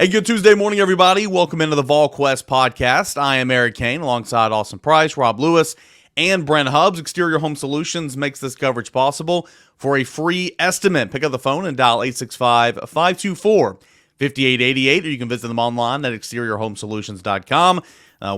Hey, good Tuesday morning, everybody. Welcome into the Volquest podcast. I am Eric Kane alongside Austin Price, Rob Lewis, and Brent Hubbs. Exterior Home Solutions makes this coverage possible. For a free estimate, pick up the phone and dial 865-524-5888, or you can visit them online at exteriorhomesolutions.com.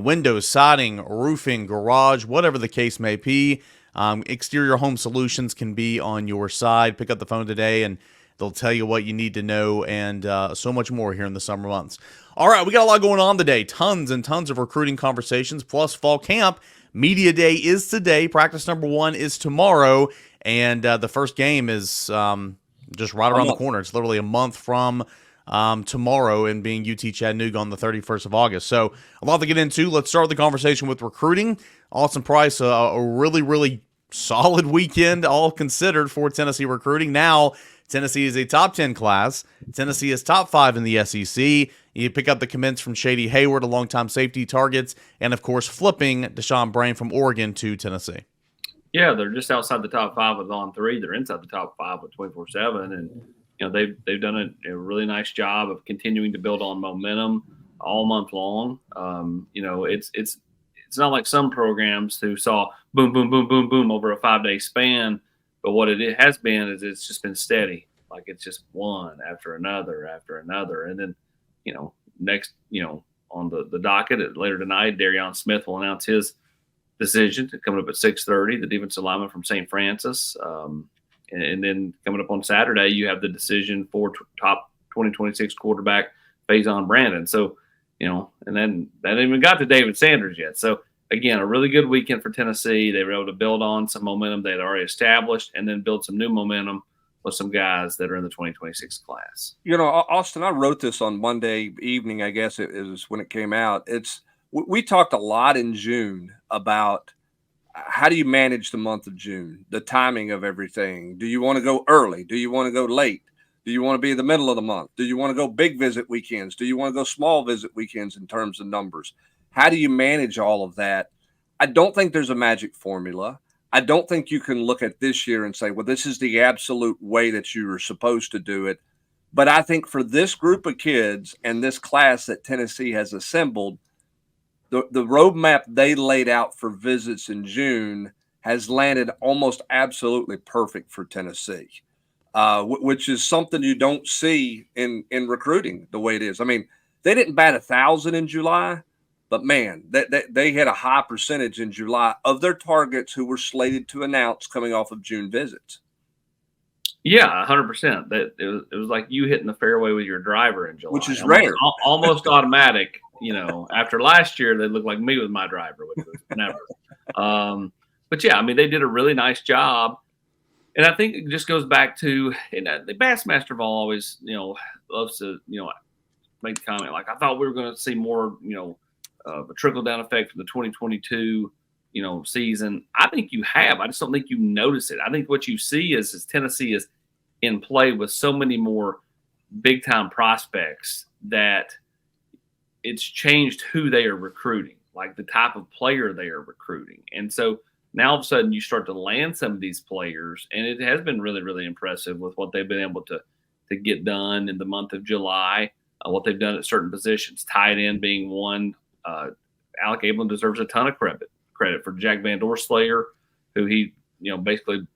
Windows, siding, roofing, garage, whatever the case may be, Exterior Home Solutions can be on your side. Pick up the phone today and they'll tell you what you need to know and so much more here in the summer months. All right, we got a lot going on today. Tons and tons of recruiting conversations, plus fall camp. Media day is today. Practice number 1 is tomorrow. And the first game is just right around the corner. It's literally a month from tomorrow, and being UT Chattanooga on the 31st of August. So a lot to get into. Let's start the conversation with recruiting. Austin Price, a really, really solid weekend, all considered, for Tennessee recruiting. Now, Tennessee is a top 10 class. Tennessee is top 5 in the SEC. You pick up the commits from Shady Hayward, a longtime safety targets, and, of course, flipping Deshaun Brain from Oregon to Tennessee. Yeah, they're just outside the top 5 with on 3. They're inside the top 5 with 24/7, and they've done a really nice job of continuing to build on momentum all month long. It's not like some programs who saw boom, boom, boom, boom, boom over a 5-day span. But what it has been is it's just been steady. Like, it's just one after another. And then, next, on the docket later tonight, Darion Smith will announce his decision coming up at 6:30, the defensive lineman from St. Francis. And then coming up on Saturday, you have the decision for top 2026 quarterback Faison Brandon. So, and then that hasn't even got to David Sanders yet. So, again, a really good weekend for Tennessee. They were able to build on some momentum they had already established and then build some new momentum with some guys that are in the 2026 class. Austin, I wrote this on Monday evening, I guess it was when it came out. We talked a lot in June about how do you manage the month of June, the timing of everything. Do you want to go early? Do you want to go late? Do you want to be in the middle of the month? Do you want to go big visit weekends? Do you want to go small visit weekends in terms of numbers? How do you manage all of that? I don't think there's a magic formula. I don't think you can look at this year and say, well, this is the absolute way that you are supposed to do it. But I think for this group of kids and this class that Tennessee has assembled, the roadmap they laid out for visits in June has landed almost absolutely perfect for Tennessee, which is something you don't see in recruiting the way it is. I mean, they didn't bat 1,000 in July. But, man, they had a high percentage in July of their targets who were slated to announce coming off of June visits. Yeah, 100%. It was like you hitting the fairway with your driver in July. Which is rare. Almost automatic. After last year, they looked like me with my driver, which was never. But, yeah, I mean, they did a really nice job. And I think it just goes back to the Bassmaster Ball always, loves to, make the comment like, I thought we were going to see more, of a trickle-down effect from the 2022, season. I think you have. I just don't think you notice it. I think what you see is Tennessee is in play with so many more big-time prospects that it's changed who they are recruiting, like the type of player they are recruiting. And so now all of a sudden you start to land some of these players, and it has been really, really impressive with what they've been able to get done in the month of July, what they've done at certain positions, tight end being one. Alec Abelin deserves a ton of credit for Jack Van Doorslayer, who he, basically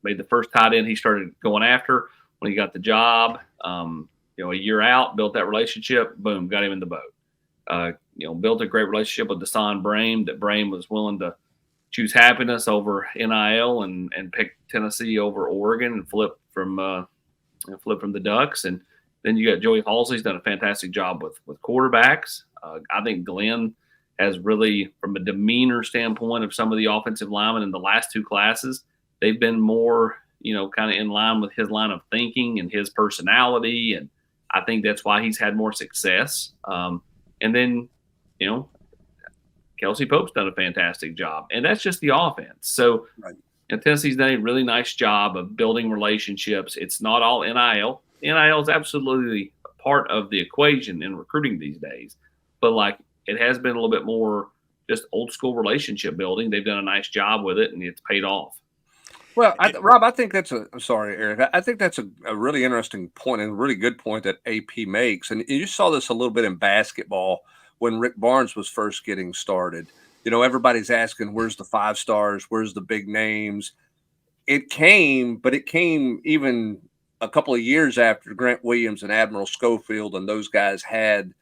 made the first tight end he started going after when he got the job. A year out, built that relationship, boom, got him in the boat. Built a great relationship with Deshaun Brain, that Brain was willing to choose happiness over NIL and pick Tennessee over Oregon and flip from the Ducks. And then you got Joey Halsey's done a fantastic job with quarterbacks. I think Glenn has really, from a demeanor standpoint of some of the offensive linemen in the last 2 classes, they've been more, kind of in line with his line of thinking and his personality. And I think that's why he's had more success. And then, Kelsey Pope's done a fantastic job. And that's just the offense. So right. Tennessee's done a really nice job of building relationships. It's not all NIL. NIL is absolutely a part of the equation in recruiting these days. But it has been a little bit more just old school relationship building. They've done a nice job with it, and it's paid off. Well, Rob, I think that's I'm sorry, Eric. I think that's a really interesting point and a really good point that AP makes. And you saw this a little bit in basketball when Rick Barnes was first getting started. Everybody's asking, where's the 5 stars? Where's the big names? It came, but it came even a couple of years after Grant Williams and Admiral Schofield and those guys had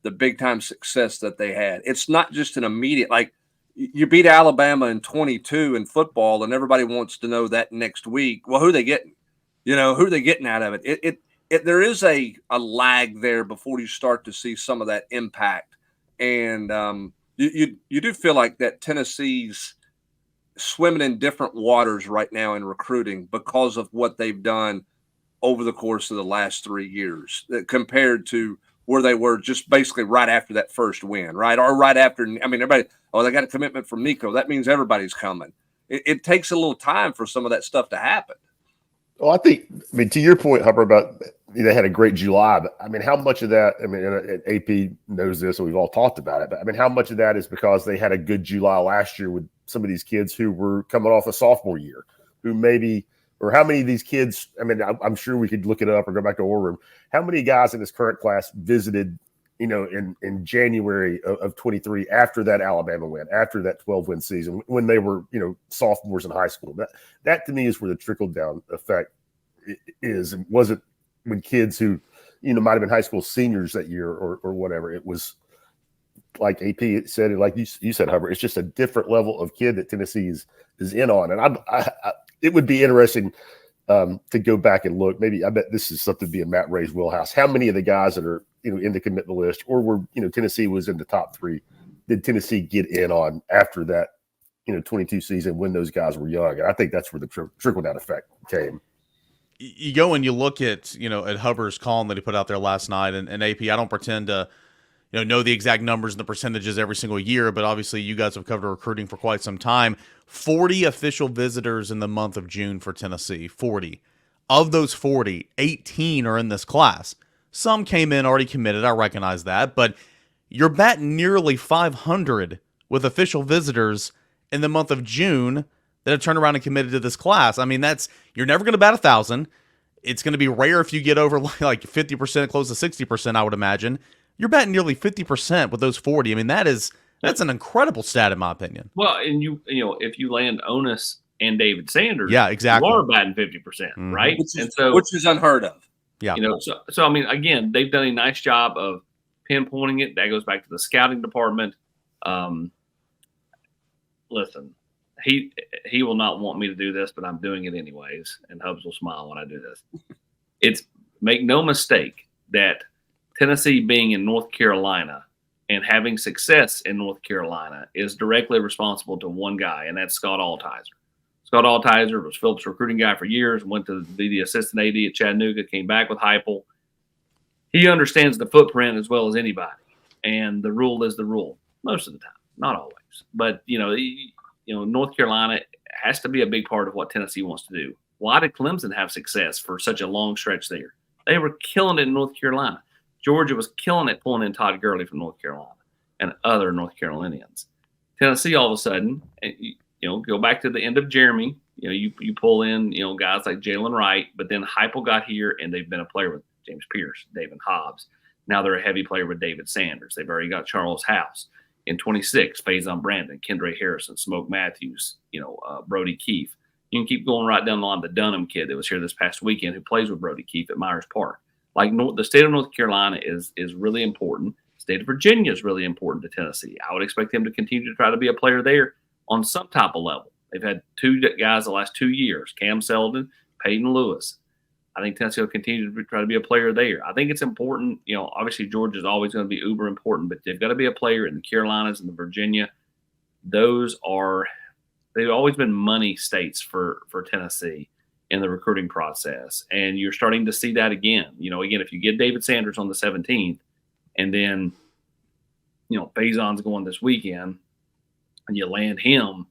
the big time success that they had. It's not just an immediate, like you beat Alabama in 22 in football and everybody wants to know that next week. Well, who are they getting? Who are they getting out of it? There is a lag there before you start to see some of that impact. And you do feel like that Tennessee's swimming in different waters right now in recruiting because of what they've done over the course of the last 3 years compared to where they were just basically right after that first win, right? Or right after, everybody, they got a commitment from Nico. That means everybody's coming. It takes a little time for some of that stuff to happen. Well, to your point, Hubbard, about they had a great July, but how much of that, and AP knows this, and we've all talked about it, but how much of that is because they had a good July last year with some of these kids who were coming off a sophomore year, who maybe, or how many of these kids, I'm sure we could look it up or go back to War Room. How many guys in this current class visited, in January of 23 after that Alabama win, after that 12-win season, when they were, sophomores in high school? That to me is where the trickle-down effect is. It wasn't when kids who, might have been high school seniors that year or whatever. It was like AP said, it like you said, Hubbard, it's just a different level of kid that Tennessee is in on. And it would be interesting to go back and look. Maybe I bet this is something to be in Matt Ray's wheelhouse. How many of the guys that are in the commitment list, or were Tennessee was in the top 3, did Tennessee get in on after that 22 season when those guys were young? And I think that's where the trickle down effect came. You go and you look at at Hubbard's column that he put out there last night, and AP. I don't pretend to know the exact numbers and the percentages every single year, but obviously you guys have covered recruiting for quite some time. 40 official visitors in the month of June for Tennessee. 40. Of those 40, 18 are in this class. Some came in already committed, I recognize that, but you're batting nearly 500 with official visitors in the month of June that have turned around and committed to this class. You're never going to bat 1,000. It's going to be rare if you get over like 50%, close to 60%, I would imagine. You're batting nearly 50% with those 40. That's an incredible stat in my opinion. Well, and if you land Onus and David Sanders, yeah, exactly, you are batting 50%, right? Which is unheard of. Yeah. Again, they've done a nice job of pinpointing it. That goes back to the scouting department. Listen, he will not want me to do this, but I'm doing it anyways. And Hubs will smile when I do this. Make no mistake that Tennessee being in North Carolina and having success in North Carolina is directly responsible to one guy, and that's Scott Altizer. Scott Altizer was Phillips' recruiting guy for years, went to be the assistant AD at Chattanooga, came back with Heupel. He understands the footprint as well as anybody, and the rule is the rule most of the time, not always. But, North Carolina has to be a big part of what Tennessee wants to do. Why did Clemson have success for such a long stretch there? They were killing it in North Carolina. Georgia was killing it pulling in Todd Gurley from North Carolina and other North Carolinians. Tennessee, all of a sudden, go back to the end of Jeremy. You pull in, guys like Jalen Wright, but then Heupel got here and they've been a player with James Pierce, David Hobbs. Now they're a heavy player with David Sanders. They've already got Charles House. In 26, Faison Brandon, Kendra Harrison, Smoke Matthews, Brody Keefe. You can keep going right down the line. The Dunham kid that was here this past weekend who plays with Brody Keefe at Myers Park. The state of North Carolina is really important. The state of Virginia is really important to Tennessee. I would expect them to continue to try to be a player there on some type of level. They've had 2 guys the last 2 years, Cam Selden, Peyton Lewis. I think Tennessee will continue to try to be a player there. I think it's important. Obviously Georgia is always going to be uber important, but they've got to be a player in the Carolinas and the Virginia. They've always been money states for Tennessee in the recruiting process. And you're starting to see that again. Again, if you get David Sanders on the 17th and then, Faison's going this weekend and you land him,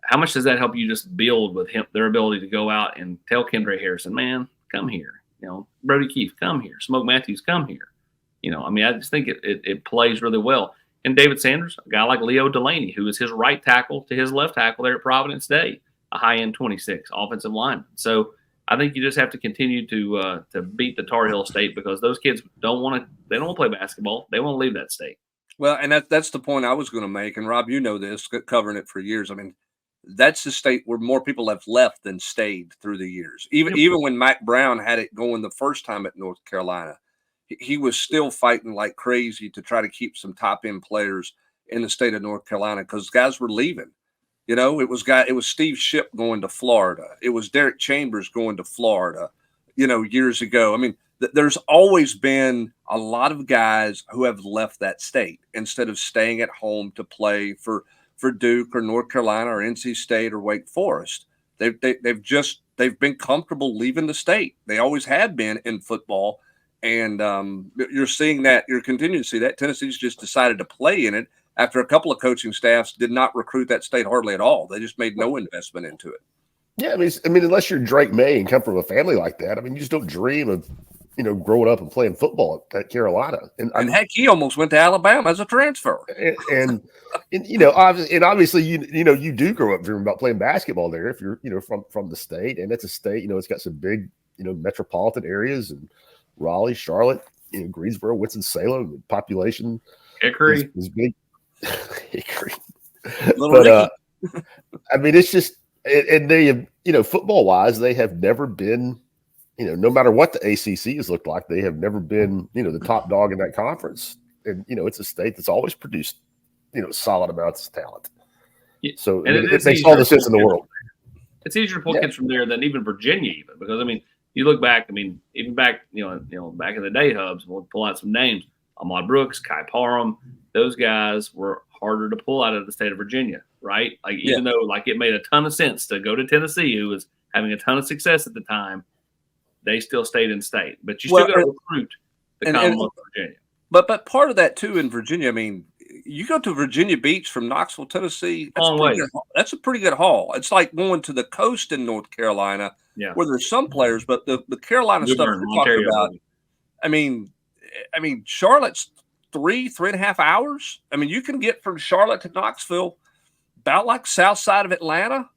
how much does that help you just build with him, their ability to go out and tell Kendra Harrison, man, come here. Brody Keefe, come here. Smoke Matthews, come here. I just think it plays really well. And David Sanders, a guy like Leo Delaney, who is his right tackle to his left tackle there at Providence Day. a high-end 26 offensive lineman. So I think you just have to continue to beat the Tar Heel State, because those kids don't want to play basketball. They want to leave that state. Well, and that's the point I was going to make. And Rob, you know this, covering it for years. I mean, that's the state where more people have left than stayed through the years. Even when Mac Brown had it going the first time at North Carolina, he was still fighting like crazy to try to keep some top end players in the state of North Carolina, because guys were leaving. You know, it was Steve Shipp going to Florida. It was Derek Chambers going to Florida, you know, years ago. I mean, there's always been a lot of guys who have left that state instead of staying at home to play for Duke or North Carolina or NC State or Wake Forest. They've been comfortable leaving the state. They always have been in football. And you're seeing that, you're continuing to see that. Tennessee's just decided to play in it after a couple of coaching staffs did not recruit that state hardly at all. They just made no investment into it. Yeah, I mean, unless you're Drake May and come from a family like that, I mean, you just don't dream of, you know, growing up and playing football at Carolina. And heck, he almost went to Alabama as a transfer. And you know, obviously, you know, you do grow up dreaming about playing basketball there if you're, you know, from the state. And it's a state, you know, it's got some big, you know, metropolitan areas, and Raleigh, Charlotte, you know, Greensboro, Winston-Salem, population Hickory is big. Hickory. But I mean, it's just, and they have, you know, football wise, they have never been, you know, no matter what the ACC has looked like, they have never been, you know, the top dog in that conference. And, you know, it's a state that's always produced, you know, solid amounts of talent. So and it makes all the sense in the world. It's easier to pull kids from there than even Virginia, even, because I mean, you look back. I mean, even back, you know, back in the day, Hubs. We'll pull out some names: Ahmad Brooks, Kai Parham. Those guys were harder to pull out of the state of Virginia, right? Like, even though like it made a ton of sense to go to Tennessee, who was having a ton of success at the time, they still stayed in state. But you still got to recruit the Commonwealth of Virginia. But part of that too in Virginia, I mean, you go to Virginia Beach from Knoxville, Tennessee. That's a pretty good haul. It's like going to the coast in North Carolina, where there's some players, but the Carolina stuff we're talking about. I mean, Charlotte's 3.5 hours. I mean, you can get from Charlotte to Knoxville about like south side of Atlanta,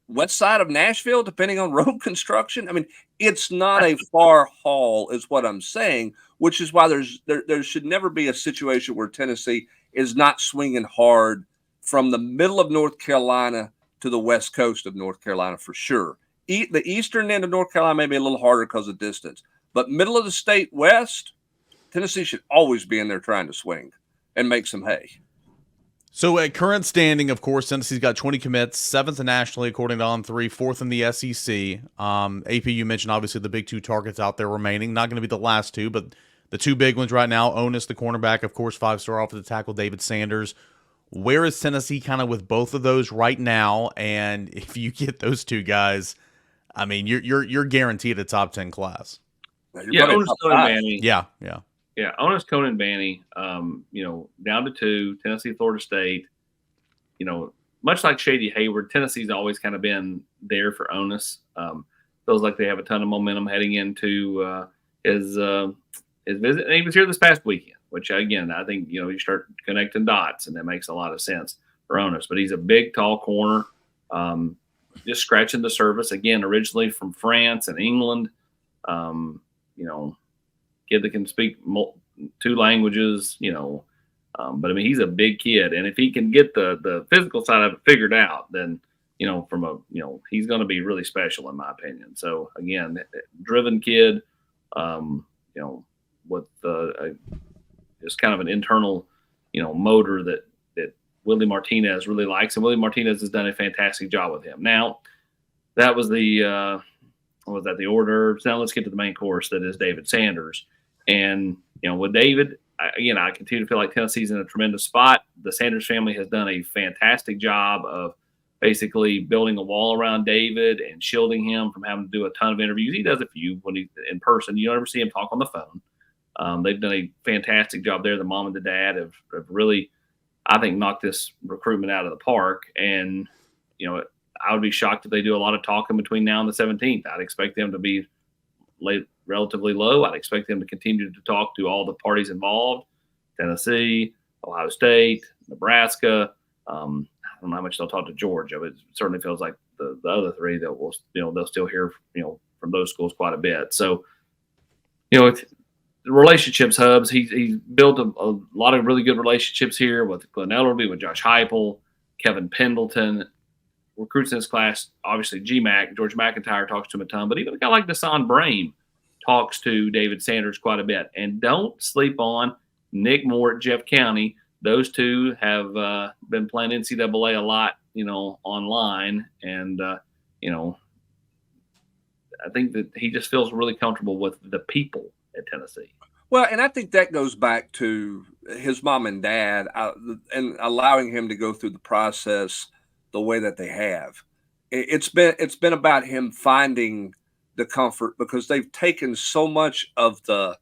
west side of Nashville, depending on road construction. I mean, it's not a far haul, is what I'm saying, which is why there should never be a situation where Tennessee is not swinging hard from the middle of North Carolina to the west coast of North Carolina for sure. The eastern end of North Carolina may be a little harder because of distance, but middle of the state west, Tennessee should always be in there trying to swing and make some hay. So at current standing, of course, Tennessee's got 20 commits, 7th nationally according to On3, 4th in the SEC. AP, you mentioned obviously the big two targets out there remaining. Not going to be the last two, but the two big ones right now, Onus, the cornerback, of course, 5-star offensive tackle David Sanders. Where is Tennessee kind of with both of those right now? And if you get those two guys, I mean, you're guaranteed a top 10 class. Onus Conan-Banny. Yeah, Onus Conan-Banny, you know, down to 2, Tennessee, Florida State. You know, much like Shady Hayward, Tennessee's always kind of been there for Onus. Feels like they have a ton of momentum heading into his visit. And he was here this past weekend, which, again, I think, you know, you start connecting dots, and that makes a lot of sense for Onus. But he's a big, tall corner, just scratching the surface. Again, originally from France and England. You know, kid that can speak 2 languages, you know, but I mean, he's a big kid, and if he can get the physical side of it figured out, then, you know, he's going to be really special in my opinion. So again, driven kid, you know, with just kind of an internal, you know, motor that Willie Martinez really likes, and Willie Martinez has done a fantastic job with him. Now, that was the hors d'oeuvres. Now let's get to the main course, that is David Sanders. And, you know, with David, I continue to feel like Tennessee's in a tremendous spot. The Sanders family has done a fantastic job of basically building a wall around David and shielding him from having to do a ton of interviews. He does a few when he's in person. You don't ever see him talk on the phone. They've done a fantastic job there. The mom and the dad have really, I think, knocked this recruitment out of the park. And, you know, I would be shocked if they do a lot of talking between now and the 17th. I'd expect them to be relatively low. I'd expect them to continue to talk to all the parties involved: Tennessee, Ohio State, Nebraska. I don't know how much they'll talk to Georgia, but it certainly feels like the the other three that will, they'll still hear, from those schools quite a bit. So, it's relationships hubs. He's built a lot of really good relationships here with Glenn Ellerby, with Josh Heupel, Kevin Pendleton, recruits in his class. Obviously, GMAC, George McIntyre talks to him a ton, but even a guy like Deshaun Brame talks to David Sanders quite a bit. And don't sleep on Nick Moore at Jeff County. Those two have been playing NCAA a lot, online. And, I think that he just feels really comfortable with the people at Tennessee. Well, and I think that goes back to his mom and dad and allowing him to go through the process the way that they have. It's been about him finding the comfort, because they've taken some of the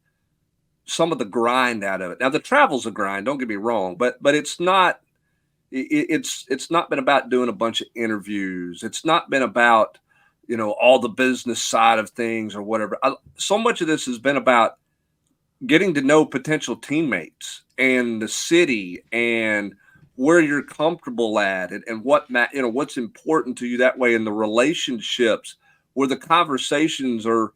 grind out of it. Now the travel's a grind, don't get me wrong, but it's not been about doing a bunch of interviews. It's not been about, all the business side of things or whatever. So much of this has been about getting to know potential teammates and the city and where you're comfortable at, and what's important to you that way, in the relationships where the conversations are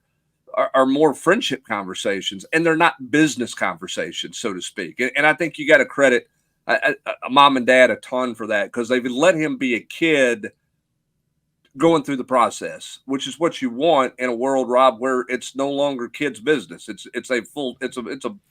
more friendship conversations, and they're not business conversations, so to speak. And I think you got to credit a mom and dad a ton for that, because they've let him be a kid going through the process, which is what you want in a world, Rob, where it's no longer kids' business. It's a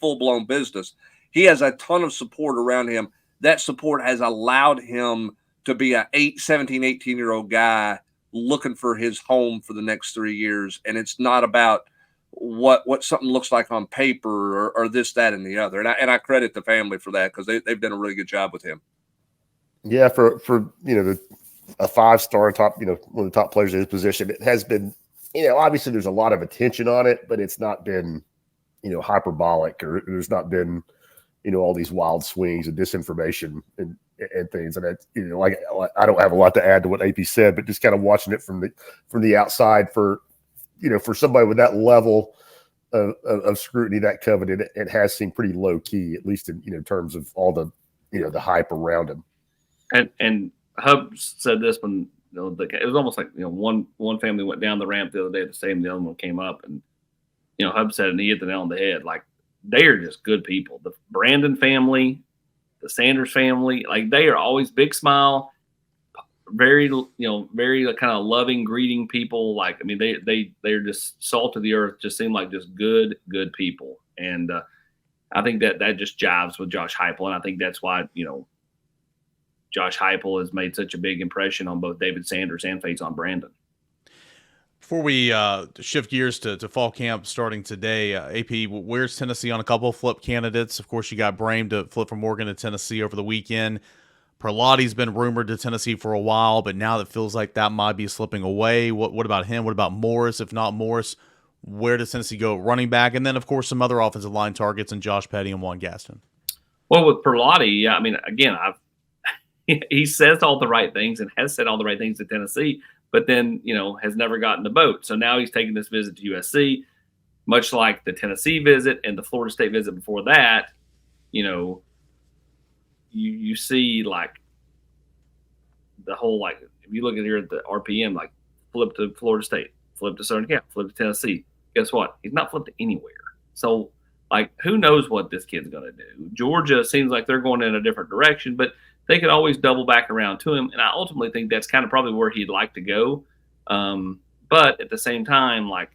full-blown business. He has a ton of support around him. That support has allowed him to be a 17, 18-year-old guy looking for his home for the next 3 years. And it's not about what something looks like on paper or this, that, and the other. And I credit the family for that, because they've done a really good job with him. Yeah, for a 5-star top, one of the top players in his position, it has been, obviously there's a lot of attention on it, but it's not been, hyperbolic, or there's not been, all these wild swings and disinformation and things. And I don't have a lot to add to what AP said, but just kind of watching it from the outside, for somebody with that level of scrutiny, that coveted, it has seemed pretty low key, at least in terms of all the, the hype around him. And Hub said this when it was almost like one family went down the ramp the other day at the stadium, the other one came up, and Hub said, and he hit the nail on the head, like, they are just good people. The Brandon family, the Sanders family, like, they are always big smile, very very kind of loving, greeting people. Like, I mean, they're just salt of the earth. Just seem like just good people, and I think that just jives with Josh Heupel, and I think that's why Josh Heupel has made such a big impression on both David Sanders and Faison Brandon. Before we shift gears to fall camp starting today, AP, where's Tennessee on a couple of flip candidates? Of course, you got Brame to flip from Oregon to Tennessee over the weekend. Perlotti's been rumored to Tennessee for a while, but now it feels like that might be slipping away. What about him? What about Morris? If not Morris, where does Tennessee go? Running back, and then, of course, some other offensive line targets in Josh Petty and Juan Gaston. Well, with Perlotti, I mean, again, he says all the right things and has said all the right things to Tennessee, but then, has never gotten the boat. So now he's taking this visit to USC, much like the Tennessee visit and the Florida State visit before that. You see, like, the whole, like, if you look at here at the RPM, like, flip to Florida State, flip to Southern Cal, flip to Tennessee. Guess what? He's not flipped anywhere. So, like, who knows what this kid's going to do? Georgia seems like they're going in a different direction, but they could always double back around to him. And I ultimately think that's kind of probably where he'd like to go. But at the same time, like,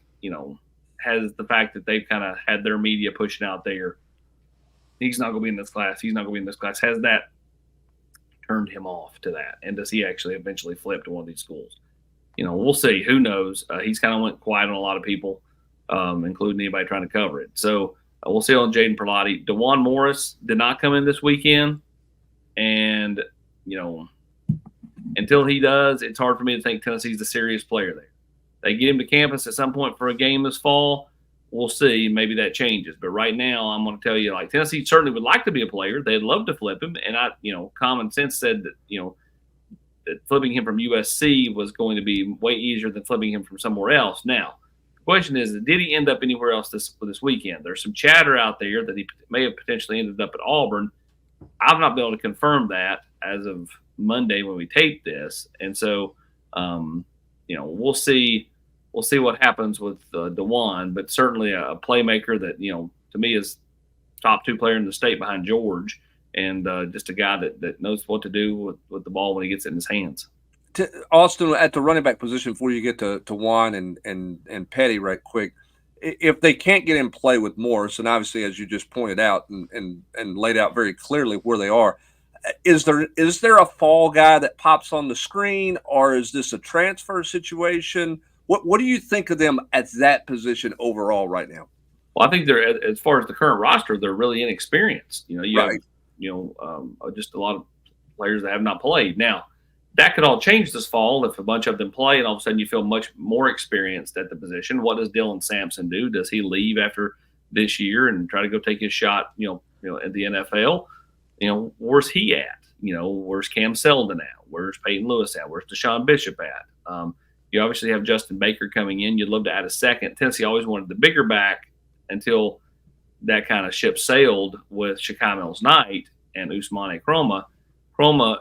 has the fact that they've kind of had their media pushing out there, he's not going to be in this class, he's not going to be in this class, has that turned him off to that? And does he actually eventually flip to one of these schools? We'll see. Who knows? He's kind of went quiet on a lot of people, including anybody trying to cover it. So we'll see on Jaden Perlotti. DeJuan Morris did not come in this weekend. And, until he does, it's hard for me to think Tennessee's a serious player there. They get him to campus at some point for a game this fall. We'll see. Maybe that changes. But right now, I'm going to tell you, like, Tennessee certainly would like to be a player. They'd love to flip him. And common sense said that, that flipping him from USC was going to be way easier than flipping him from somewhere else. Now, the question is, did he end up anywhere else this weekend? There's some chatter out there that he may have potentially ended up at Auburn. I've not been able to confirm that as of Monday when we taped this. And so we'll see what happens with DeJuan, but certainly a playmaker that, to me is top 2 player in the state behind George, and just a guy that knows what to do with the ball when he gets it in his hands. Austin, at the running back position, before you get to Juan and Petty right quick, if they can't get in play with Morris, and obviously, as you just pointed out and laid out very clearly where they are, is there a fall guy that pops on the screen, or is this a transfer situation? What do you think of them at that position overall right now? Well, I think they're, as far as the current roster, they're really inexperienced. You Right. have just a lot of players that have not played. Now, that could all change this fall if a bunch of them play, and all of a sudden you feel much more experienced at the position. What does Dylan Samson do? Does he leave after this year and try to go take his shot? At the NFL. Where's he at? Where's Cam Seldon at? Where's Peyton Lewis at? Where's Deshaun Bishop at? You obviously have Justin Baker coming in. You'd love to add a second. Tennessee always wanted the bigger back until that kind of ship sailed with Shakai Mills-Knight and Ousmane Kroma. Kroma,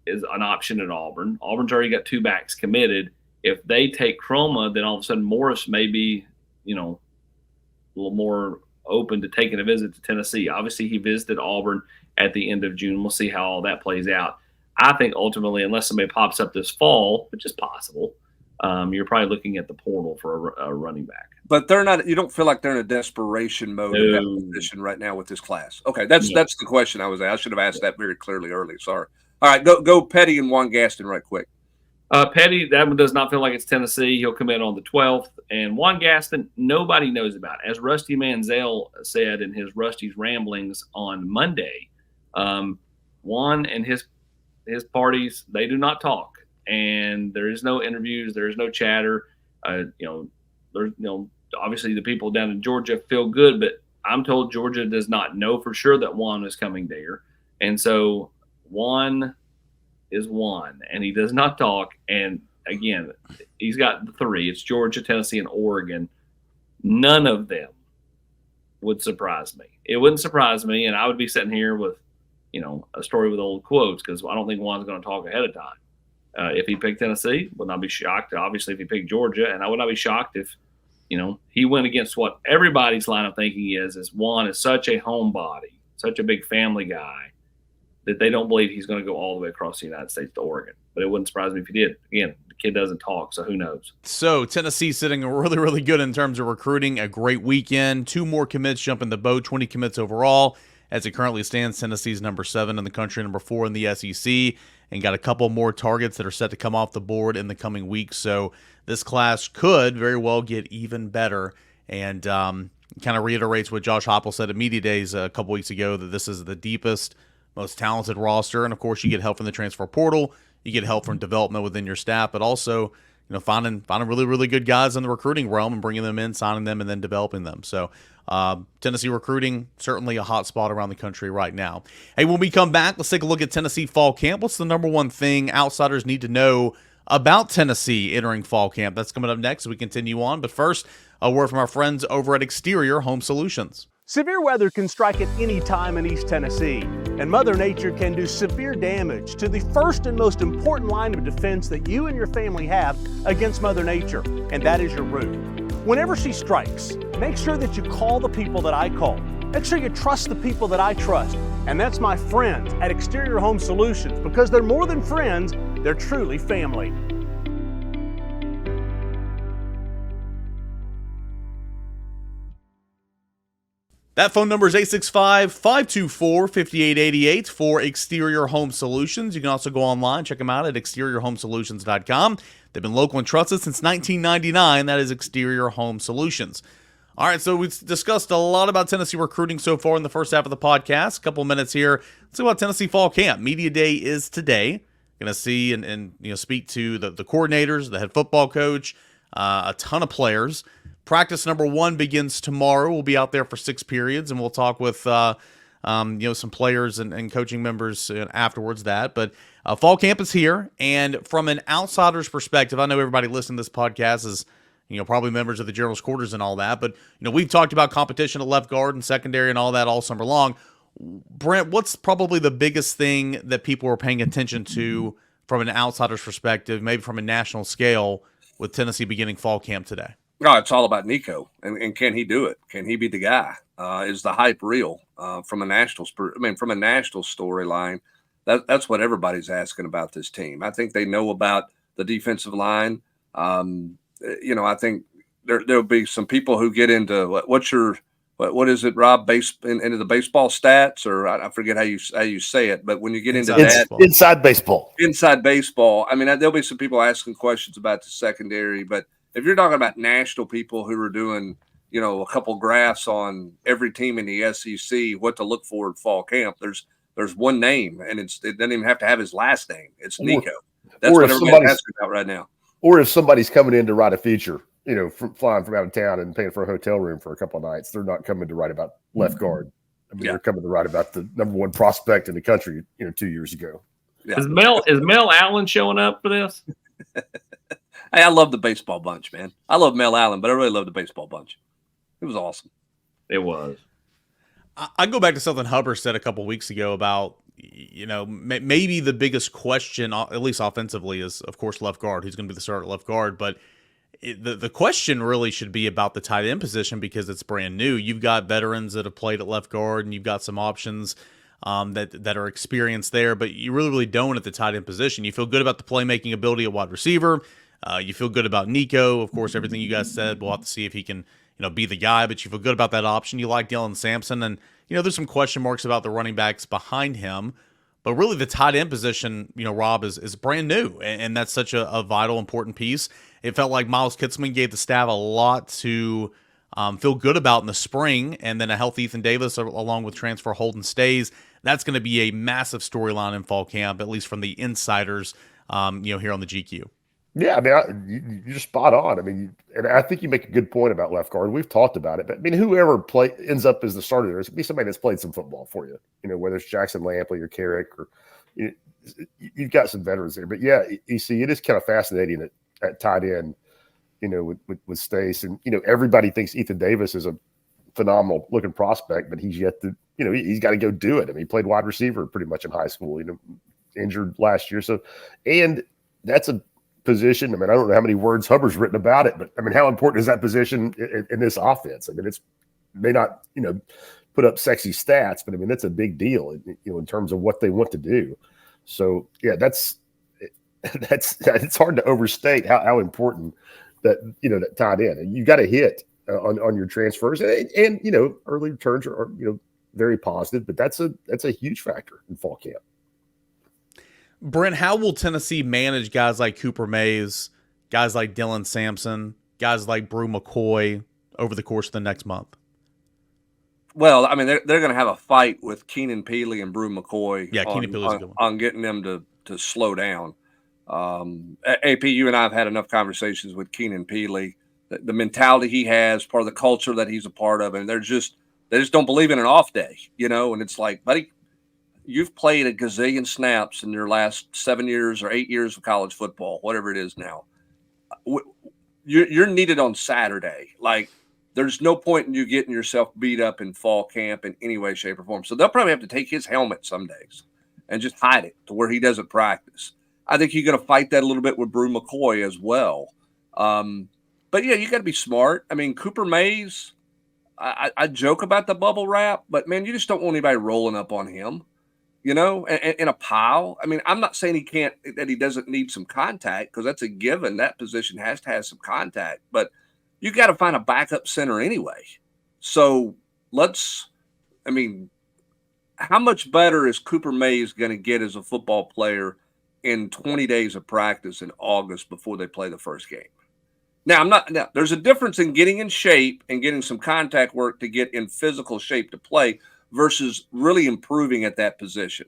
is an option at Auburn. Auburn's already got 2 backs committed. If they take Kroma, then all of a sudden Morris may be, a little more open to taking a visit to Tennessee. Obviously, he visited Auburn at the end of June. We'll see how all that plays out. I think ultimately, unless somebody pops up this fall, which is possible, you're probably looking at the portal for a running back. But they're not. You don't feel like they're in a desperation mode in that position right now with this class. Okay, that's the question I was at. I should have asked that very clearly earlier. Sorry. All right, go Petty and Juan Gaston right quick. Petty, that one does not feel like it's Tennessee. He'll come in on the 12th. And Juan Gaston, nobody knows about. As Rusty Manziel said in his Rusty's Ramblings on Monday, Juan and his parties, they do not talk. And there is no interviews. There is no chatter. Obviously the people down in Georgia feel good, but I'm told Georgia does not know for sure that Juan is coming there. And so Juan is Juan, and he does not talk. And again, he's got the 3. It's Georgia, Tennessee, and Oregon. None of them would surprise me. It wouldn't surprise me, and I would be sitting here with, a story with old quotes, because I don't think Juan's going to talk ahead of time. If he picked Tennessee, would not be shocked. Obviously, if he picked Georgia, and I would not be shocked if, he went against what everybody's line of thinking is Juan is such a homebody, such a big family guy, that they don't believe he's going to go all the way across the United States to Oregon. But it wouldn't surprise me if he did. Again, the kid doesn't talk, so who knows? So Tennessee sitting really, really good in terms of recruiting. A great weekend. 2 more commits jump in the boat, 20 commits overall. As it currently stands, Tennessee's number 7 in the country, number 4 in the SEC, and got a couple more targets that are set to come off the board in the coming weeks. So this class could very well get even better. And kind of reiterates what Josh Heupel said at Media Days a couple weeks ago, that this is the deepest, most talented roster. And of course, you get help from the transfer portal, you get help from development within your staff, but also, finding really, really good guys in the recruiting realm and bringing them in, signing them, and then developing them. So Tennessee recruiting, certainly a hot spot around the country right now. Hey, when we come back, let's take a look at Tennessee fall camp. What's the number one thing outsiders need to know about Tennessee entering fall camp? That's coming up next as we continue on. But first, a word from our friends over at Exterior Home Solutions. Severe weather can strike at any time in East Tennessee, and Mother Nature can do severe damage to the first and most important line of defense that you and your family have against Mother Nature, and that is your roof. Whenever she strikes, make sure that you call the people that I call. Make sure you trust the people that I trust, and that's my friends at Exterior Home Solutions, because they're more than friends, they're truly family. That phone number is 865-524-5888 for Exterior Home Solutions. You can also go online, check them out at exteriorhomesolutions.com. They've been local and trusted since 1999. That is Exterior Home Solutions. All right, so we've discussed a lot about Tennessee recruiting so far in the first half of the podcast. A couple of minutes here. Let's talk about Tennessee Fall Camp. Media Day is today. Going to see and speak to the coordinators, the head football coach, a ton of players. Practice number 1 begins tomorrow. We'll be out there for 6 periods, and we'll talk with some players and coaching members afterwards. But fall camp is here, and from an outsider's perspective, I know everybody listening to this podcast is probably members of the General's Quarters and all that. But we've talked about competition at left guard and secondary and all that all summer long. Brent, what's probably the biggest thing that people are paying attention to from an outsider's perspective, maybe from a national scale, with Tennessee beginning fall camp today? No, it's all about Nico, and can he do it? Can he be the guy? Is the hype real from a national? From a national storyline, that's what everybody's asking about this team. I think they know about the defensive line. I think there'll be some people who get into what is it, Rob? Into the baseball stats, or I forget how you say it. But when you get into inside baseball, I mean, there'll be some people asking questions about the secondary, but if you're talking about national people who are doing, a couple graphs on every team in the SEC, what to look for at fall camp, there's one name, and it doesn't even have to have his last name. It's Nico. That's what everybody's asking about right now. Or if somebody's coming in to write a feature, flying from out of town and paying for a hotel room for a couple of nights, they're not coming to write about left guard. I mean, they're coming to write about the number one prospect in the country, 2 years ago. Yeah. Is Mel Allen showing up for this? Hey, I love the baseball bunch, man. I love Mel Allen, but I really love the baseball bunch. It was awesome. It was. I go back to something Hubbard said a couple of weeks ago about, maybe the biggest question, at least offensively, is, of course, left guard. Who's going to be the starter at left guard? But the question really should be about the tight end position because it's brand new. You've got veterans that have played at left guard, and you've got some options that are experienced there, but you really don't at the tight end position. You feel good about the playmaking ability at wide receiver. You feel good about Nico. Of course, everything you guys said, we'll have to see if he can, be the guy, but you feel good about that option. You like Dylan Samson, and, there's some question marks about the running backs behind him, but really the tight end position, Rob, is brand new, and that's such a vital, important piece. It felt like Miles Kitzman gave the staff a lot to feel good about in the spring, and then a healthy Ethan Davis along with transfer Holden Stays. That's going to be a massive storyline in fall camp, at least from the insiders, here on the GQ. Yeah, I mean, you're spot on. I mean, and I think you make a good point about left guard. We've talked about it, but I mean, whoever ends up as the starter there is going to be somebody that's played some football for you. Whether it's Jackson Lampley or Carrick, or you've got some veterans there. But yeah, EC, it is kind of fascinating at tight end, with Stace, and everybody thinks Ethan Davis is a phenomenal looking prospect, but he's yet to, he's got to go do it. I mean, he played wide receiver pretty much in high school, injured last year. So, and that's a position. I mean, I don't know how many words Hubbard's written about it, but I mean, how important is that position in this offense? I mean, it's may not, put up sexy stats, but I mean, that's a big deal, in terms of what they want to do. So yeah, that's it's hard to overstate how important that, that tight end, and you got to hit on your transfers, and early returns are very positive, but that's a huge factor in fall camp. Brent, how will Tennessee manage guys like Cooper Mays, guys like Dylan Sampson, guys like Brew McCoy over the course of the next month? Well, I mean, they're going to have a fight with Keenan Peely and Brew McCoy. Yeah, Keenan Peely's a good one. On getting them to slow down. AP, you and I have had enough conversations with Keenan Peely. The mentality he has, part of the culture that he's a part of, and they just don't believe in an off day, and it's like, buddy, you've played a gazillion snaps in your last 7 years or 8 years of college football, whatever it is now. You're needed on Saturday. Like, there's no point in you getting yourself beat up in fall camp in any way, shape, or form. So they'll probably have to take his helmet some days and just hide it to where he doesn't practice. I think you're going to fight that a little bit with Brew McCoy as well. But, yeah, you got to be smart. I mean, Cooper Mays, I joke about the bubble wrap, but, man, you just don't want anybody rolling up on him. In a pile. I mean, I'm not saying that he doesn't need some contact, because that's a given. That position has to have some contact, but you got to find a backup center anyway. So how much better is Cooper Mays going to get as a football player in 20 days of practice in August before they play the first game? Now, there's a difference in getting in shape and getting some contact work to get in physical shape to play versus really improving at that position.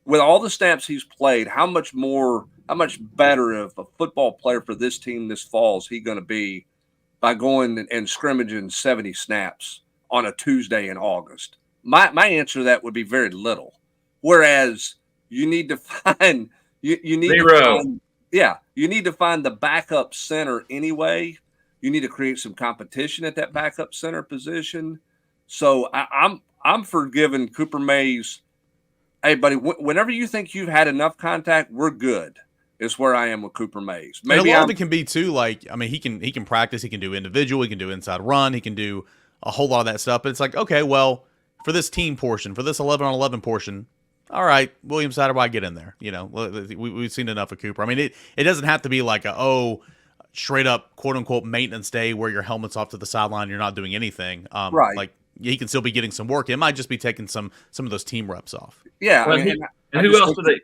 With all the snaps he's played, how much better of a football player for this team this fall is he going to be by going and scrimmaging 70 snaps on a Tuesday in August? My answer to that would be very little. Whereas you need to find you need to find the backup center anyway. You need to create some competition at that backup center position. So I'm for giving Cooper Mays hey, buddy, whenever you think you've had enough contact, we're good. Is where I am with Cooper Mays. Maybe and a lot of it can be too, like, I mean, he can practice, he can do individual, he can do inside run, he can do a whole lot of that stuff. But it's like, okay, well, for this team portion, for this 11-on-11 portion, all right, William Satterwhite, get in there. You know, we've seen enough of Cooper. I mean, it doesn't have to be like straight up quote unquote maintenance day where your helmet's off to the sideline and you're not doing anything. Right. Like he can still be getting some work. It might just be taking some of those team reps off. Yeah. Well, I mean, and who else do they?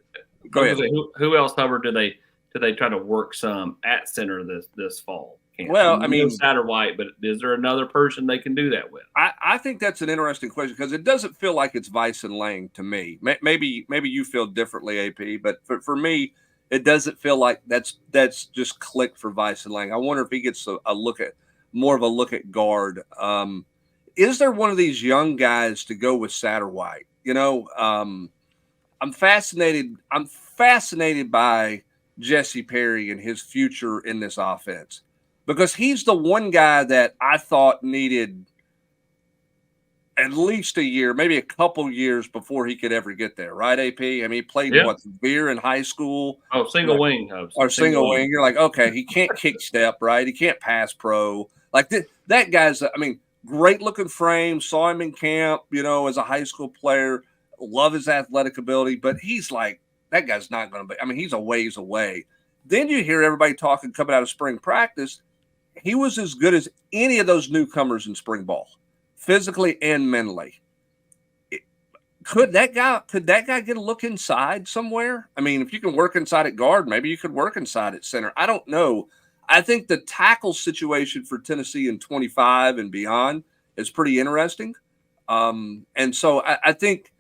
Go ahead. Who else, Hubbard, do they try to work some at center this fall? Well, I mean, Satterwhite, but is there another person they can do that with? I think that's an interesting question because it doesn't feel like it's Vice and Lang to me. Maybe you feel differently, AP, but for me, it doesn't feel like that's just clicked for Vice and Lang. I wonder if he gets more of a look at guard. Is there one of these young guys to go with Satterwhite? You know, I'm fascinated by Jesse Perry and his future in this offense because he's the one guy that I thought needed at least a year, maybe a couple years before he could ever get there, right, AP? I mean, he played beer in high school. Oh, single wing, Hubs. Or single wing. You're like, okay, he can't kick step, right? He can't pass pro. Like that guy's, I mean, great looking frame. Saw him in camp, you know, as a high school player. Love his athletic ability, but he's like, that guy's not going to be. I mean, he's a ways away. Then you hear everybody talking coming out of spring practice. He was as good as any of those newcomers in spring ball, physically and mentally. Could that guy get a look inside somewhere? I mean, if you can work inside at guard, maybe you could work inside at center. I don't know. I think the tackle situation for Tennessee in 25 and beyond is pretty interesting. And so I think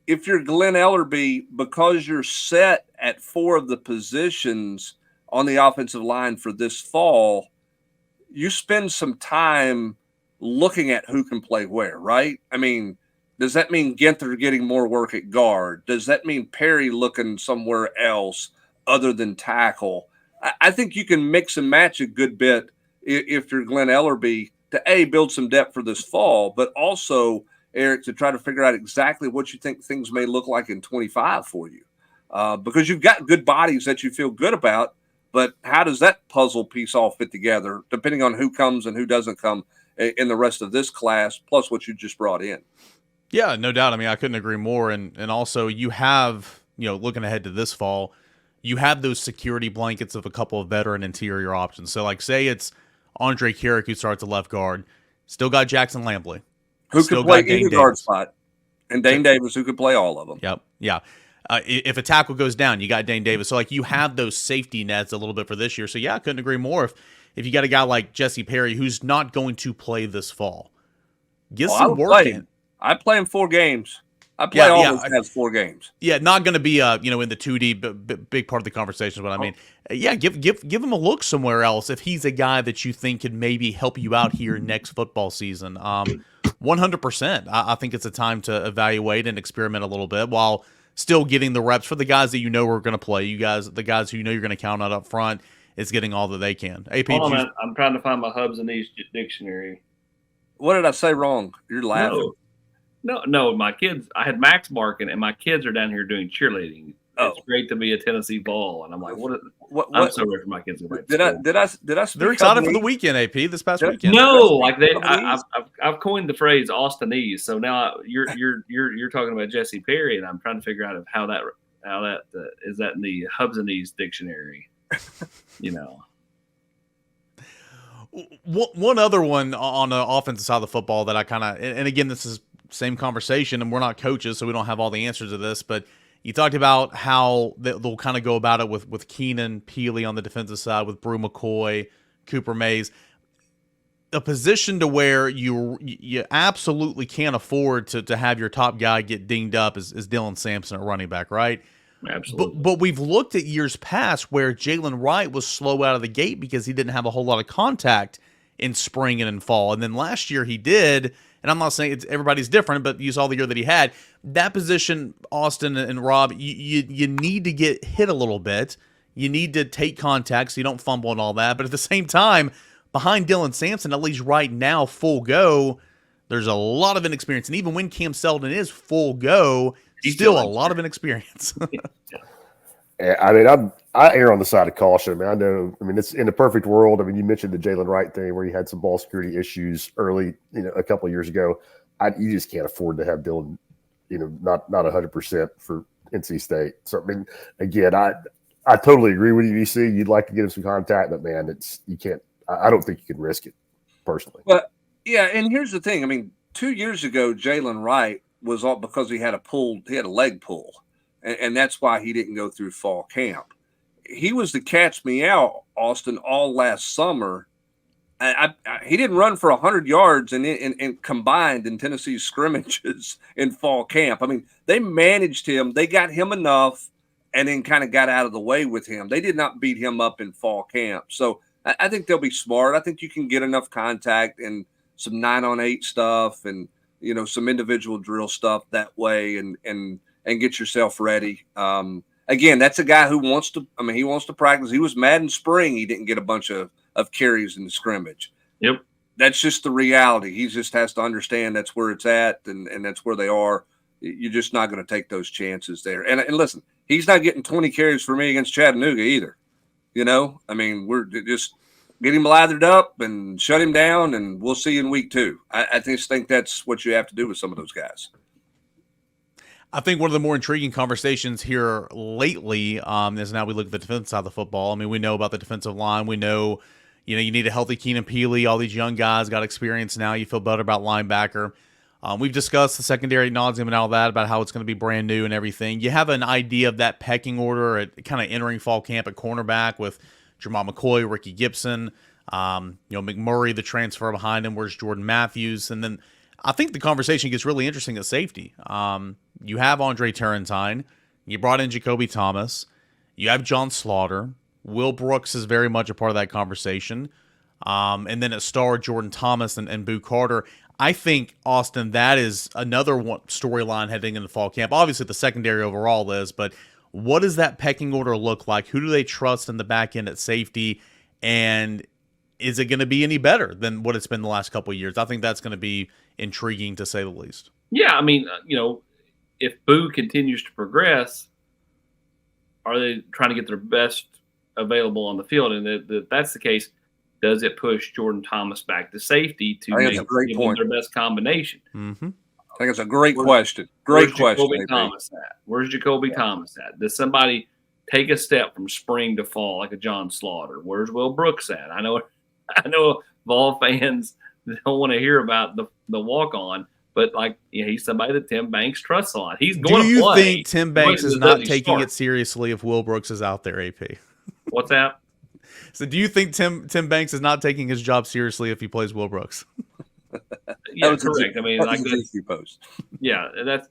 if you're Glenn Ellerbe, because you're set at 4 of the positions on the offensive line for this fall, you spend some time looking at who can play where, right? I mean, does that mean Ginther getting more work at guard? Does that mean Perry looking somewhere else other than tackle? I think you can mix and match a good bit if you're Glenn Ellerbe to build some depth for this fall, but also, Eric, to try to figure out exactly what you think things may look like in 25 for you. Because you've got good bodies that you feel good about, but how does that puzzle piece all fit together, depending on who comes and who doesn't come in the rest of this class, plus what you just brought in? Yeah, no doubt. I mean, I couldn't agree more. And also you have, you know, looking ahead to this fall, you have those security blankets of a couple of veteran interior options. So like say it's Andre Carrick who starts at left guard, still got Jackson Lampley. Who could play either guard spot, and Dane Davis, who could play all of them. Yep, yeah. If a tackle goes down, you got Dane Davis. So, like, you have those safety nets a little bit for this year. So, yeah, I couldn't agree more. If you got a guy like Jesse Perry who's not going to play this fall, get some work in. I play in 4 games. I play all those has 4 games. Yeah, not going to be in the 2D big part of the conversation is what I mean. Yeah, give him a look somewhere else if he's a guy that you think could maybe help you out here next football season. 100%. I think it's a time to evaluate and experiment a little bit while still getting the reps for the guys that you know are going to play. The guys who you know you're going to count on up front is getting all that they can. AP, hold on, I'm trying to find my Hubs and Knees dictionary. What did I say wrong? You're laughing. No, my kids. I had Max marking, and my kids are down here doing cheerleading. It's great to be a Tennessee ball, and I'm like, what I'm so ready for my kids to go back to school. Did I? They're excited for the weekend, AP. This past weekend. No, like I've coined the phrase Austinese. So now you're talking about Jesse Perry, and I'm trying to figure out how that is that in the Hubs and Knees dictionary. You know. One other one on the offensive side of the football that I kind of, and again, this is same conversation, and we're not coaches, so we don't have all the answers to this, but you talked about how they'll kind of go about it with Keenan Peely on the defensive side, with Brew McCoy, Cooper Mays. A position to where you absolutely can't afford to have your top guy get dinged up is Dylan Samson at running back, right? Absolutely. But we've looked at years past where Jalen Wright was slow out of the gate because he didn't have a whole lot of contact in spring and in fall. And then last year he did, and I'm not saying everybody's different, but you saw the year that he had. That position, Austin and Rob, you need to get hit a little bit. You need to take contact so you don't fumble and all that. But at the same time, behind Dylan Samson, at least right now, full go, there's a lot of inexperience. And even when Cam Seldon is full go, still a lot of inexperience. I mean, I err on the side of caution. I mean, I know. I mean, it's in the perfect world. I mean, you mentioned the Jalen Wright thing where he had some ball security issues early, a couple of years ago. You just can't afford to have Dylan, not 100% for NC State. So I mean, again, I totally agree with you, VC. You'd like to get him some contact, but man, you can't. I don't think you can risk it personally. But yeah, and here's the thing. I mean, 2 years ago, Jalen Wright was all because he had a leg pull. And that's why he didn't go through fall camp. He was the catch me out, Austin, all last summer. He didn't run for 100 yards and combined in Tennessee's scrimmages in fall camp. I mean, they managed him. They got him enough and then kind of got out of the way with him. They did not beat him up in fall camp. So I think they'll be smart. I think you can get enough contact and some 9-on-8 stuff and, some individual drill stuff that way and get yourself ready. Again, that's a guy who wants to practice. He was mad in spring. He didn't get a bunch of carries in the scrimmage. Yep. That's just the reality. He just has to understand that's where it's at and that's where they are. You're just not going to take those chances there. And listen, he's not getting 20 carries for me against Chattanooga either. I mean, we're just get him lathered up and shut him down, and we'll see in week 2. I just think that's what you have to do with some of those guys. I think one of the more intriguing conversations here lately is now we look at the defensive side of the football. I mean, we know about the defensive line. We know, you need a healthy Keenan Peely. All these young guys got experience now. You feel better about linebacker. We've discussed the secondary ad nauseum and all that about how it's going to be brand new and everything. You have an idea of that pecking order at kind of entering fall camp at cornerback with Jamal McCoy, Ricky Gibson, McMurray, the transfer behind him. Where's Jordan Matthews? And then I think the conversation gets really interesting at safety. You have Andre Turrentine. You brought in Jacoby Thomas. You have John Slaughter. Will Brooks is very much a part of that conversation. And then at star, Jordan Thomas and Boo Carter. I think, Austin, that is another storyline heading into fall camp. Obviously, the secondary overall is, but what does that pecking order look like? Who do they trust in the back end at safety? And is it going to be any better than what it's been the last couple of years? I think that's going to be intriguing to say the least. Yeah, I mean, if Boo continues to progress, are they trying to get their best available on the field? And if that's the case, does it push Jordan Thomas back to safety to make their best combination? Mm-hmm. I think it's a great question. Great question. Where's Jacoby Thomas at? Does somebody take a step from spring to fall like a John Slaughter? Where's Will Brooks at? I know Vol fans don't want to hear about the walk-on, but he's somebody that Tim Banks trusts a lot. He's going to play. Do you think Tim Banks is not taking it seriously if Will Brooks is out there, AP? What's that? So do you think Tim Banks is not taking his job seriously if he plays Will Brooks? Yeah, correct. I mean, post. Yeah, that's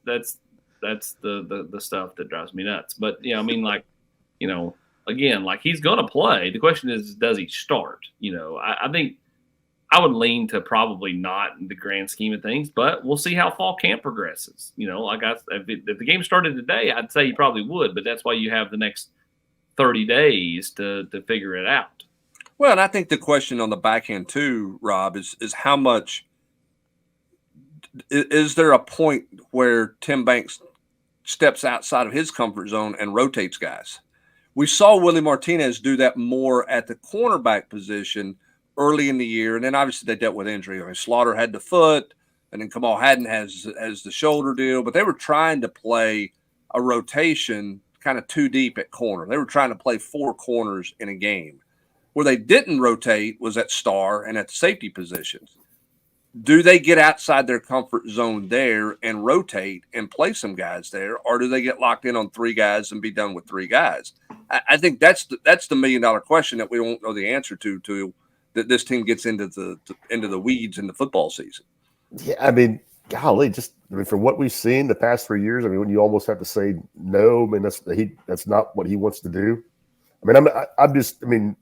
the stuff that drives me nuts. But again, he's going to play. The question is, does he start? I think I would lean to probably not in the grand scheme of things, but we'll see how fall camp progresses. If the game started today, I'd say he probably would, but that's why you have the next 30 days to figure it out. Well, and I think the question on the back end too, Rob, is how much is there a point where Tim Banks steps outside of his comfort zone and rotates guys? We saw Willie Martinez do that more at the cornerback position early in the year, and then obviously they dealt with injury. I mean, Slaughter had the foot, and then Kamal Haddon has the shoulder deal, but they were trying to play a rotation kind of too deep at corner. They were trying to play 4 corners in a game. Where they didn't rotate was at star and at the safety positions. Do they get outside their comfort zone there and rotate and play some guys there, or do they get locked in on 3 guys and be done with 3 guys? I think that's the $1 million question that we don't know the answer to that this team gets into the weeds in the football season. Yeah, I mean, golly, from what we've seen the past 3 years, I mean, when you almost have to say no, I mean, that's not what he wants to do. I mean,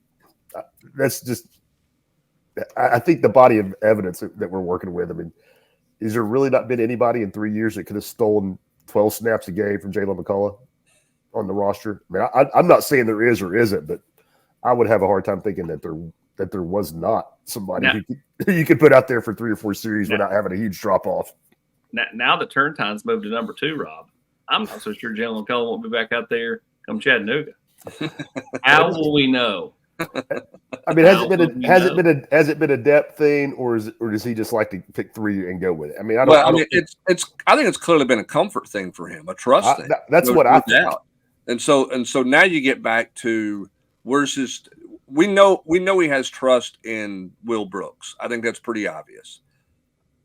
I think the body of evidence that we're working with, I mean, is there really not been anybody in 3 years that could have stolen 12 snaps a game from Jalen McCullough on the roster? I mean, I'm not saying there is or isn't, but I would have a hard time thinking that there was not somebody who you could put out there for 3 or 4 series without having a huge drop off. Now the Turntine's moved to number 2, Rob. I'm not so sure Jalen McCullough won't be back out there come Chattanooga. How will we know? I mean, has it been a depth thing, or does he just like to pick three and go with it? I mean, I think it's clearly been a comfort thing for him, a trust thing. That's what I think. And so now you get back to where's his. We know he has trust in Will Brooks. I think that's pretty obvious.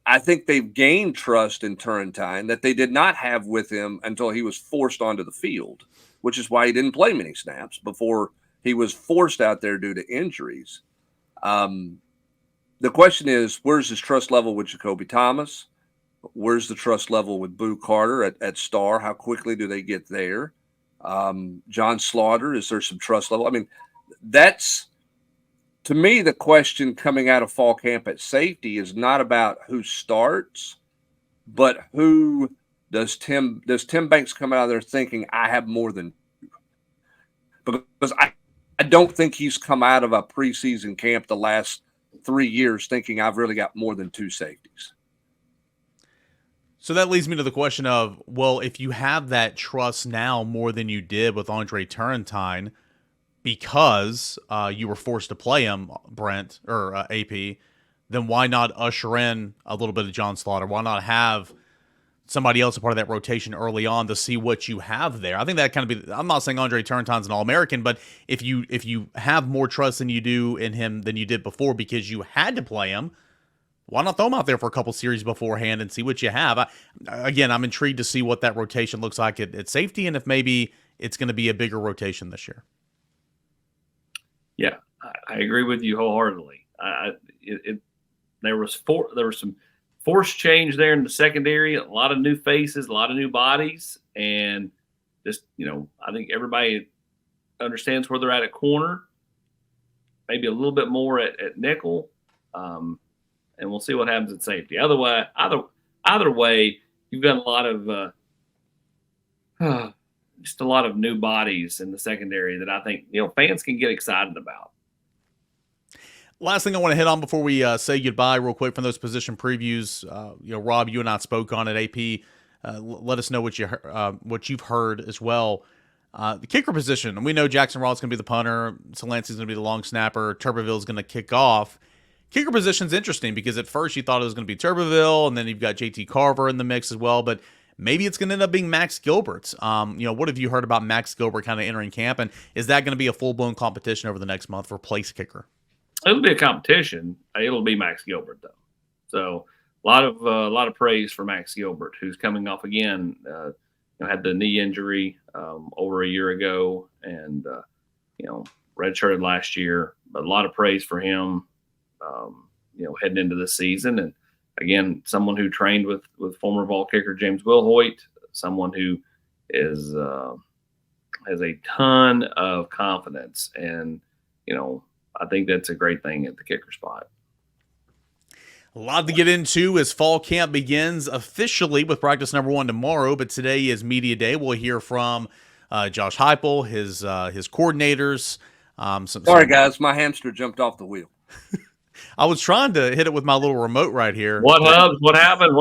I think they've gained trust in Turrentine that they did not have with him until he was forced onto the field, which is why he didn't play many snaps before he was forced out there due to injuries. The question is, where's his trust level with Jacoby Thomas? Where's the trust level with Boo Carter at Star? How quickly do they get there? John Slaughter, is there some trust level? I mean, that's, to me, the question coming out of fall camp at safety is not about who starts, but who does Tim Banks come out of there thinking I have more than two? Because I don't think he's come out of a preseason camp the last 3 years thinking I've really got more than two safeties. So that leads me to the question of, well, if you have that trust now more than you did with Andre Turrentine because you were forced to play him, Brent, or AP, then why not usher in a little bit of John Slaughter? Why not have somebody else a part of that rotation early on to see what you have there? I think that kind of be, I'm not saying Andre Turrentine's an All-American, but if you have more trust than you do in him than you did before because you had to play him, why not throw him out there for a couple series beforehand and see what you have? I'm intrigued to see what that rotation looks like at safety and if maybe it's going to be a bigger rotation this year. Yeah, I agree with you wholeheartedly. There was some force change there in the secondary, a lot of new faces, a lot of new bodies, and just, I think everybody understands where they're at corner, maybe a little bit more at nickel, and we'll see what happens at safety. Either way, you've got a lot of just a lot of new bodies in the secondary that I think fans can get excited about. Last thing I want to hit on before we say goodbye real quick from those position previews. Rob, you and I spoke on it. AP, let us know what you've heard as well. The kicker position, and we know Jackson Rawls is going to be the punter. Salanci's going to be the long snapper. Tuberville is going to kick off. Kicker position's interesting because at first you thought it was going to be Tuberville, and then you've got JT Carver in the mix as well, but maybe it's going to end up being Max Gilbert. What have you heard about Max Gilbert kind of entering camp, and is that going to be a full-blown competition over the next month for place kicker? It'll be a competition. It'll be Max Gilbert, though. So a lot of praise for Max Gilbert, who's coming off again. Had the knee injury over a year ago, and redshirted last year. But a lot of praise for him, heading into this season. And again, someone who trained with former Vol kicker James Wilhoit, someone who has a ton of confidence, and I think that's a great thing at the kicker spot. A lot to get into as fall camp begins officially with practice number 1 tomorrow, but today is media day. We'll hear from Josh Heupel, his coordinators. Sorry, guys, my hamster jumped off the wheel. I was trying to hit it with my little remote right here. What happened?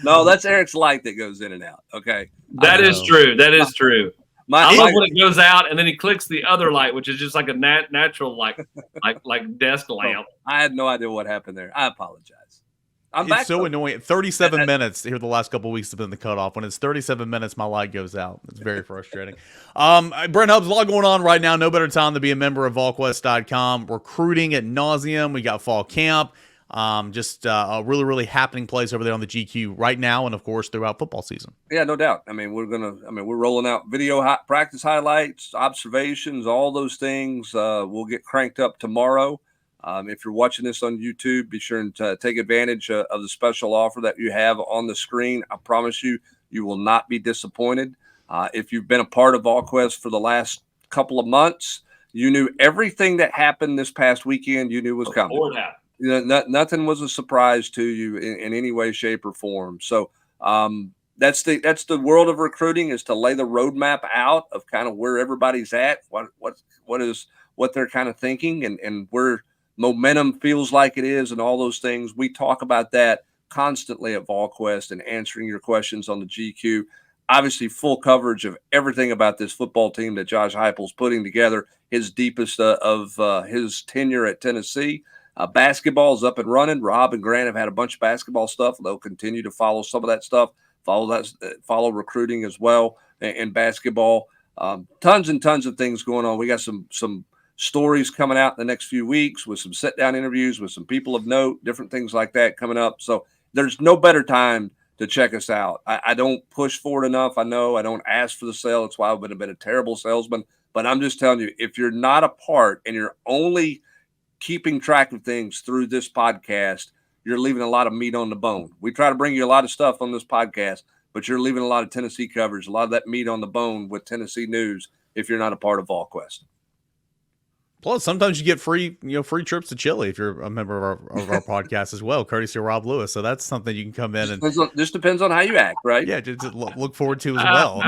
No, that's Eric's light that goes in and out. Okay, that is true. I love when it goes out and then he clicks the other light, which is just like a natural like desk lamp. I had no idea what happened there. I apologize. It's so annoying. 37 minutes here the last couple of weeks have been the cutoff. When it's 37 minutes, my light goes out. It's very frustrating. Brent Hubbs, a lot going on right now. No better time to be a member of Volquest.com. Recruiting at nauseum. We got fall camp. Just a really, really happening place over there on the GQ right now, and of course throughout football season. Yeah, no doubt. We're rolling out video practice highlights, observations, all those things. We'll get cranked up tomorrow. If you're watching this on YouTube, be sure to take advantage of the special offer that you have on the screen. I promise you will not be disappointed. If you've been a part of Volquest for the last couple of months, you knew everything that happened this past weekend. You knew was coming. Nothing was a surprise to you in any way, shape, or form. So that's the world of recruiting, is to lay the roadmap out of kind of where everybody's at, what they're kind of thinking, and where momentum feels like it is, and all those things. We talk about that constantly at Volquest and answering your questions on the GQ. Obviously, full coverage of everything about this football team that Josh Heupel's putting together, his deepest of his tenure at Tennessee. Basketball is up and running. Rob and Grant have had a bunch of basketball stuff. They'll continue to follow some of that stuff, follow recruiting as well in basketball. Tons and tons of things going on. We got some stories coming out in the next few weeks with some sit-down interviews with some people of note, different things like that coming up. So there's no better time to check us out. I don't push for it enough. I know I don't ask for the sale. That's why I've been a terrible salesman. But I'm just telling you, if you're not a part and you're only keeping track of things through this podcast, you're leaving a lot of meat on the bone. We try to bring you a lot of stuff on this podcast, but you're leaving a lot of Tennessee coverage, a lot of that meat on the bone with Tennessee news if you're not a part of Volquest. Plus, sometimes you get free trips to Chile if you're a member of our podcast as well, courtesy of Rob Lewis. So that's something you can come in and just depends on how you act, right? Yeah, just look forward to as well.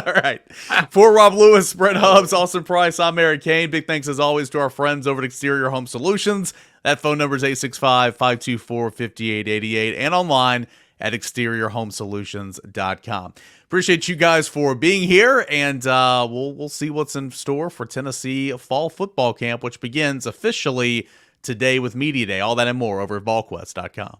All right. For Rob Lewis, Brent Hubbs, Austin Price, I'm Eric Kane. Big thanks as always to our friends over at Exterior Home Solutions. That phone number is 865-524-5888 and online at exteriorhomesolutions.com. Appreciate you guys for being here, and we'll see what's in store for Tennessee Fall Football Camp, which begins officially today with Media Day. All that and more over at Volquest.com.